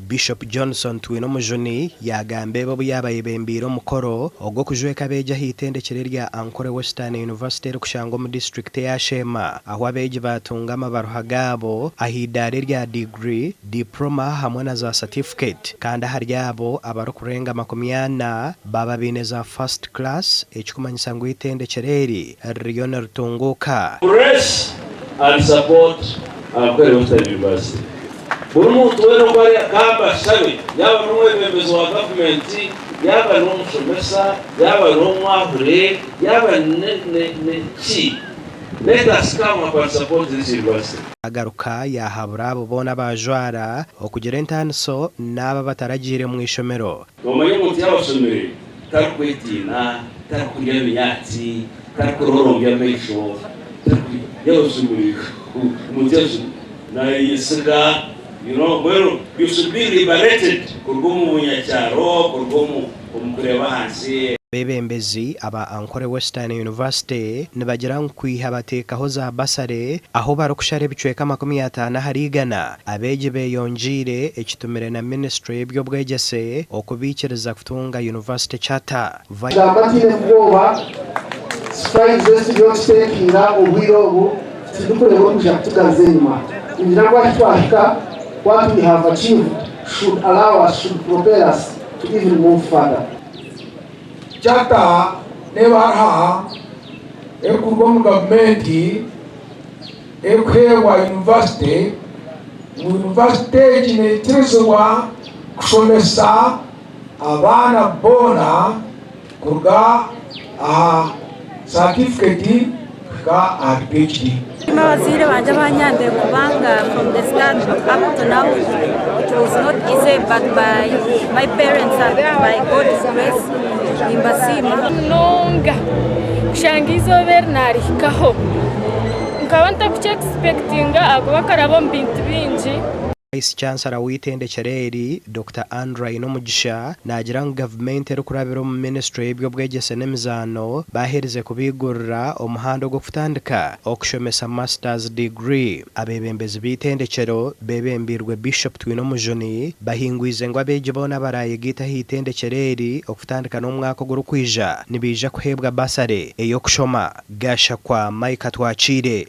Bishop Johnson Twino Mujuni yagambe bo yabayibembiro mukoro ogwo kujweka beja hitendekere rya Ankole Western University kushango mu district ya Sheema aho abeje baatunga amabaruha gabo ahidare rya degree diploma hamwe na za certificate kandi haryabo Abarikurenga 80 baba bineza first class ekikumanyisa ngo itendekere riyo rutunguka press and support Ankole Western University. Burumu tuweno kwa kamba sabi yaba numwe membezo wa government yaba n'umushomesa yaba n'umwahure yaba chi let us come up and support this university. Agaruka yahabura abo bona bajwara okugira entanso naba bataragire mu ishomero Omanyi muti yabashomere tarukwetina tarukurya binyati tarukororombya mesho yabashomere muti na yisiga. You know, well, you should be liberated. Kurgumu munyacharo, kurgumu umukureba hansi. Bebembezi aba Ankole Western University nibagira nkwiha batekaho za basare aho barukushare bicweka 50 harigana abeje beyonjire ekitumire na ministry y'ibyo bwegese okubikiriza kutunga university charter. Amatine kuboba strides yo stekira obwirobo tidukore ngo kuja tugazenyuma. Kugira ngo atwashika what we have achieved should allow us, should propel us to even move further. Chata nebaha ekurwa government ekwewa university kinetezwa kushomesa abana bona kurga certificate ka PhD. Mawaziri banje banyande kubanga from the start up to now it was not easy, but by my parents and by God's grace imbasima nonga kushangizo Bernard kaho nkabanta kuchexpectinga akubakarabo mbintu binji. Vice Chancellor w'itendekere Dr. Andrew Inomugisha nagira ngo government erukurabiro mu ministry y'ibyo bwegese n'emizano bahereze kubigurira omuhando gwo kutandika okushomesa masters degree. Abebembezi b'itendekero bebembirwe Bishop Twino Mujuni bahingwize ngo abeje bona baraye gita hitendekere okutandika n'umwaka gurukwija nibija kuhebwa basare eyo kushoma gasha kwa Mike Twachire.